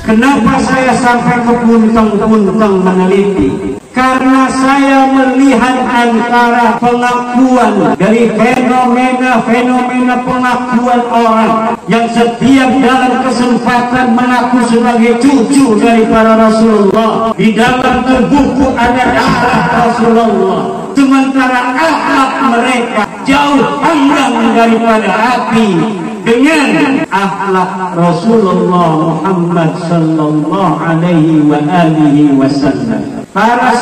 Kenapa saya sampai ke puntang-puntang meneliti? Karena saya melihat antara pengakuan dari fenomena pengakuan orang yang setiap dalam kesempatan mengaku sebagai cucu daripada Rasulullah. Di dalam tubuhku ada darah Rasulullah. Sementara akhlak mereka jauh panggang daripada api dengan akhlak Rasulullah Muhammad sallallahu alaihi wa alihi wasallam. Para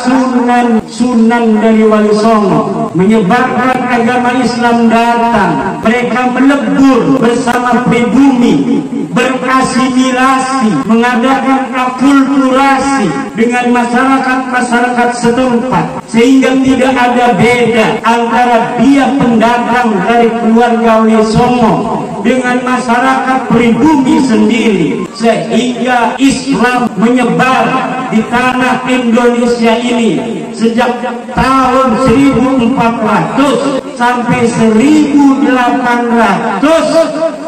sunan dari Wali Songo menyebarkan agama Islam datang. Mereka melebur bersama pribumi, berasimilasi, mengadakan akulturasi dengan masyarakat setempat, sehingga tidak ada beda antara dia pendatang dari keluarga Wali Songo dengan masyarakat pribumi sendiri, sehingga Islam menyebar di tanah Indonesia ini sejak tahun 1400 sampai 1800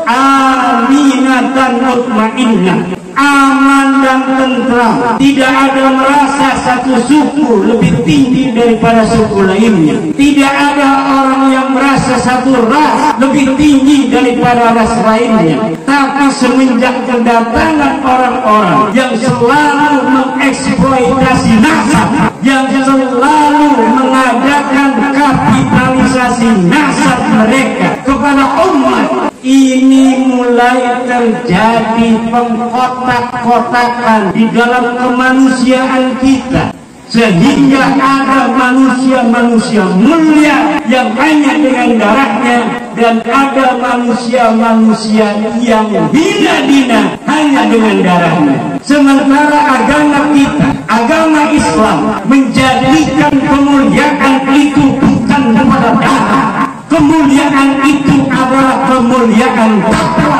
aminatan mutmainnah, aman dan tentram. Tidak ada merasa satu suku lebih tinggi daripada suku lainnya. Tidak ada orang yang merasa satu ras lebih tinggi daripada ras lainnya. Tapi semenjak kedatangan orang-orang yang selalu mengeksploitasi nasab, yang selalu mengadakan kapitalisasi nasab mereka kepada umat, ini mulai terjadi pengkotak-kotakan di dalam kemanusiaan kita, sehingga ada manusia-manusia mulia yang hanya dengan darahnya, dan ada manusia-manusia yang hina-dina hanya dengan darahnya. Sementara agama kita, agama Islam, menjadikan kemuliaan itu bukan kepada darah. Kemuliaan itu adalah kemuliaan takwa.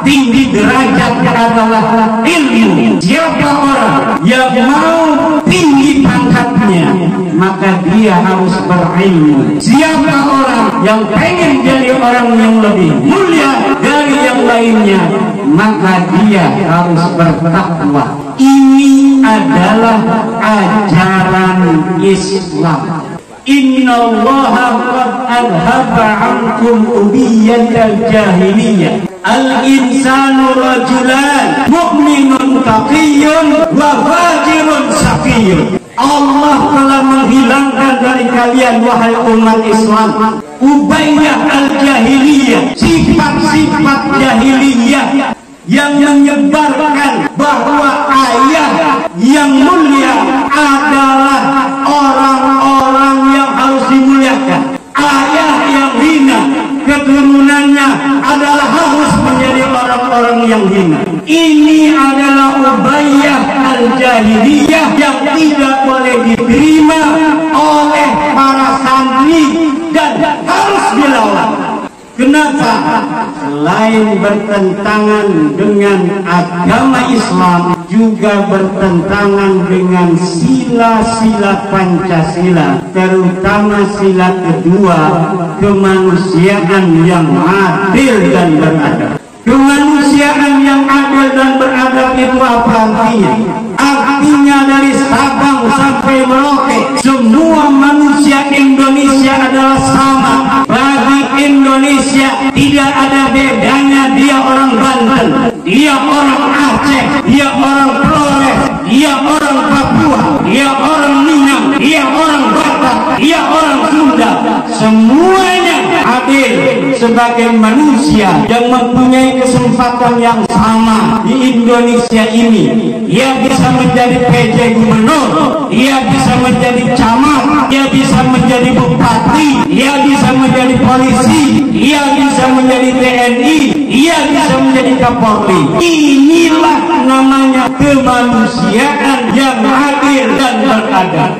Tinggi derajat adalah ilmu. Siapa orang yang mau tinggi pangkatnya, maka dia harus berilmu. Siapa orang yang pengen jadi orang yang lebih mulia dari yang lainnya, maka dia harus bertakwa. Ini adalah ajaran Islam. Inna Allaha qad adhaba ankum ubiyatal jahiliyah. Al-insanu rajulan mu'minun taqiyyun wa fajirun saqiyyun. Allah telah menghilangkan dari kalian, wahai umat Islam, ubayyah al-jahiliyah, sifat-sifat jahiliyah yang menyebarkan bahwa ayah yang mulia adalah orang-orang yang harus dimuliakan. Ayah yang hina, keturunannya adalah harus menjadi orang-orang yang hina. Ini adalah ubayyah al-jahiliyah yang tidak boleh diterima oleh para santri dan harus dilawan. Kenapa? Selain bertentangan dengan agama Islam, juga bertentangan dengan sila-sila Pancasila, terutama sila kedua, kemanusiaan yang adil dan beradab. Kemanusiaan yang adil dan beradab itu apa artinya? Artinya dari Sabang sampai Merauke, semua manusia Indonesia adalah sama. Bagi Indonesia tidak ada bedanya. Dia orang Banten, dia orang Aceh, dia orang Flores, dia orang Papua, dia orang Minang, dia orang Batak, dia orang Sunda. Semuanya adil sebagai manusia yang mempunyai kesempatan yang sama di Indonesia ini. Dia bisa menjadi PJ gubernur, dia bisa menjadi camat, dia bisa menjadi bupati, dia bisa menjadi polisi, dia bisa menjadi TNI, dia bisa menjadi Kapolri. Inilah namanya kemanusiaan yang adil dan beradab.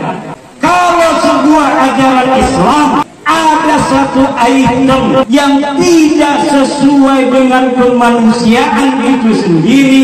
Kalau sebuah ajaran Islam ada satu item yang tidak sesuai dengan kemanusiaan itu sendiri,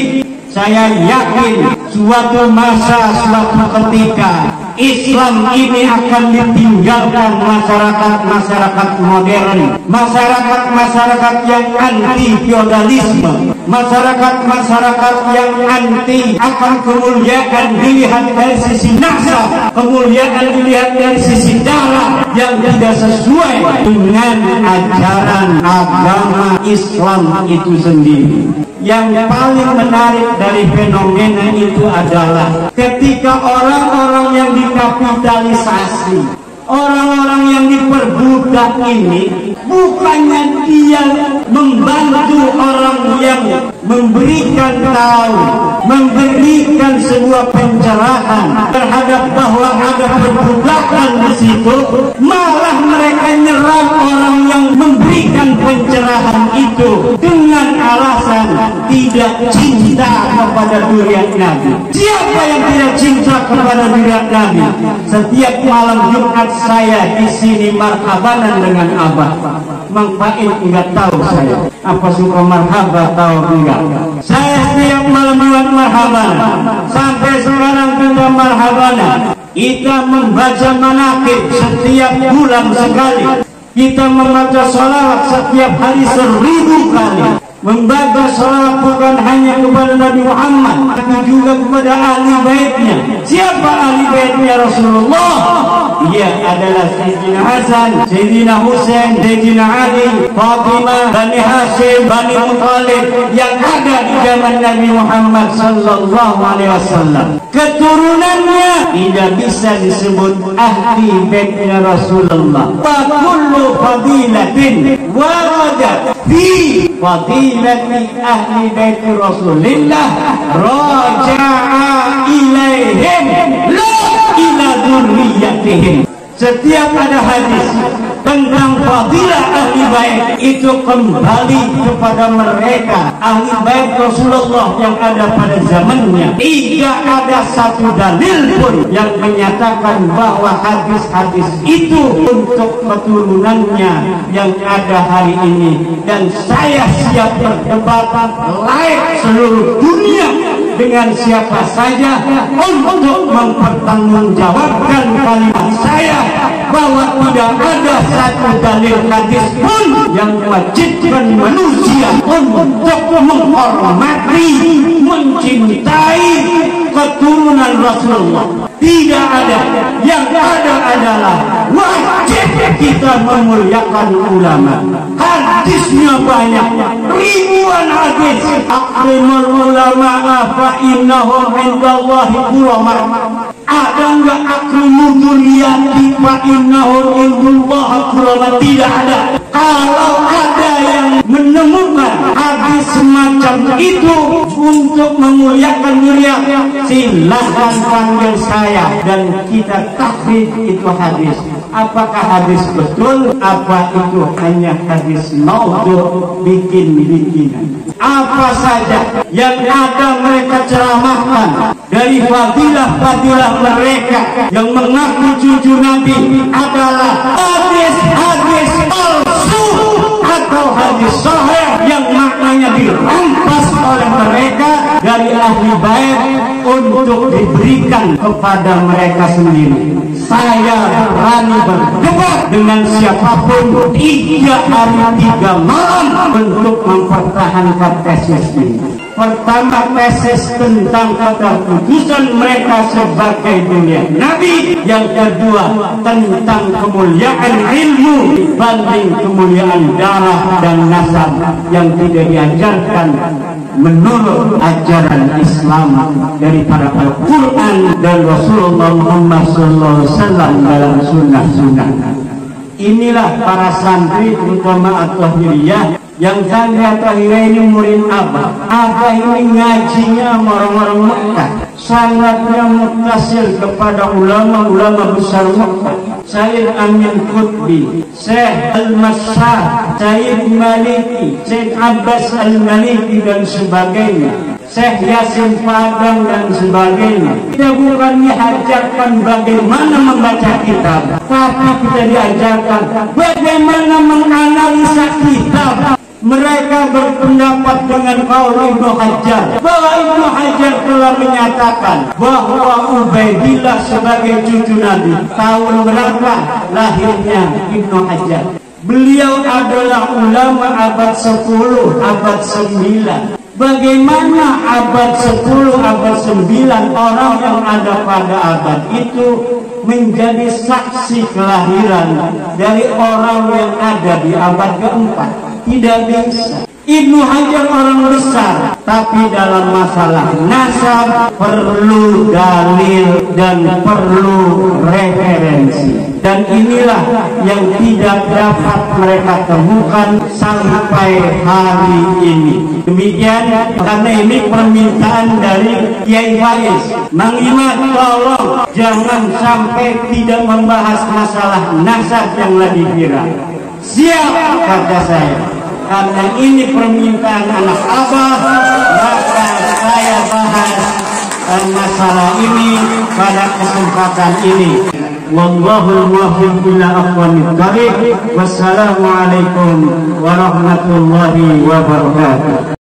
saya yakin suatu masa, suatu ketika Islam ini akan ditinggalkan masyarakat-masyarakat modern, masyarakat-masyarakat yang anti feodalisme, Masyarakat-masyarakat yang anti akan kemuliaan dilihat dari sisi nasab, kemuliaan dilihat dari sisi darah yang tidak sesuai dengan ajaran agama Islam itu sendiri. Yang paling menarik dari fenomena itu adalah ketika orang-orang yang dikapitalisasi, orang-orang yang diperbudak ini, bukannya dia membantu orang yang memberikan tahu, memberikan sebuah pencerahan terhadap bahwa ada perbudakan di situ, malah mereka nyerang orang yang memberikan pencerahan itu dengan alasan tidak cinta kepada durian Nabi. Siapa yang tidak cinta kepada durian Nabi? Setiap malam Jumat saya di sini marhabanan dengan Abah. Mang Faid enggak tahu saya apa suka marhaba tahu enggak. Saya setiap malam Jumat marhabanan. Sampai sekarang kita marhabanan. Kita membaca manaqib setiap bulan sekali. Kita membaca sholawat setiap hari 1000 kali. Membaca sholawat bukan hanya kepada Nabi Muhammad, tapi juga kepada ahli baitnya. Siapa ahli baitnya Rasulullah? Dia adalah Sayyidina Hasan, Sayyidina Husain, Sayyidina Ali, Fatimah, Bani Hashim, Bani Muttalib yang ada di zaman Nabi Muhammad sallallahu alaihi wasallam. Keturunannya tidak bisa disebut ahli baitnya Rasulullah. Wa kullu fadilatin warada fi fadilati ahli bait Rasulillah raja'a ilaihim la ila dzurriyyatihim. Setiap ada hadis tentang fadilah ahli bait itu kembali kepada mereka ahli bait Rasulullah yang ada pada zamannya. Tidak ada satu dalil pun yang menyatakan bahwa hadis-hadis itu untuk keturunannya yang ada hari ini. Dan saya siap berdebat live seluruh dunia dengan siapa saja untuk mempertanggungjawabkan kalimat saya bahwa tidak ada satu dalil hadis pun yang mewajibkan manusia untuk menghormati, mencintai keturunan Rasulullah. Tidak ada. Yang ada adalah wajib kita memuliakan ulama. Hadisnya banyak, ribuan hadis. Akrimul ulama fa innahum indallahi ulama. Ada enggak akrimul duryati fa innahum indallahi ulama? Tidak ada. Kalau ada yang menemukan hadis semacam itu untuk memuliakan dunia, silahkan panggil saya dan kita takrif itu hadis. Apakah hadis betul? Apa itu hanya hadis maudhu, bikin-bikinan? Apa saja yang ada mereka ceramahkan dari fadilah-fadilah mereka yang mengaku cucu Nabi adalah hadis-hadis palsu atau hadis sahih yang maknanya dirampas oleh mereka dari ahli bait untuk diberikan kepada mereka sendiri. Saya berani berdebat dengan siapapun 3 hari 3 malam untuk mempertahankan tesis ini. Pertama, tesis tentang keputusan mereka sebagai dunia Nabi. Yang kedua, tentang kemuliaan ilmu banding kemuliaan darah dan nasab yang tidak diajarkan menurut ajaran Islam daripada Al-Quran dan Rasulullah Muhammad SAW dalam sunnah-sunnah. Inilah para santri terutama At-Tahiriyah. Yang santri At-Tahiriyah ini murid Abah ini ngajinya orang-orang Mekah, sangatnya muttasil kepada ulama-ulama besar Mekah. Sayyid Amin Qutbi, Syekh Al-Masyah, Sayyid Maliki, Syekh Abbas Al-Maliki dan sebagainya, Syekh Yasin Padang dan sebagainya. Kita bukan diajarkan bagaimana membaca kitab, tapi kita diajarkan bagaimana menganalisa kitab. Mereka berpendapat dengan kaul Ibnu Hajar bahwa Ibnu Hajar telah menyatakan bahwa Ubaidillah sebagai cucu Nabi. Tahun berapa lahirnya Ibnu Hajar? Beliau adalah ulama abad 10, abad 9. Bagaimana abad 10, abad 9 orang yang ada pada abad itu menjadi saksi kelahiran dari orang yang ada di abad keempat? Tidak bisa. Ibnu Hajar orang besar, tapi dalam masalah nasab perlu dalil dan perlu referensi. Dan inilah yang tidak dapat mereka temukan sampai hari ini. Demikian, karena ini permintaan dari Kiai Faiz. Mang Iman, tolong jangan sampai tidak membahas masalah nasab yang lagi viral. Siap, kata saya. Karena ini permintaan anak abah, maka saya bahas masalah ini pada kesempatan ini. Wallahul muwaffiq ila aqwamit thariq. Wassalamualaikum warahmatullahi wabarakatuh.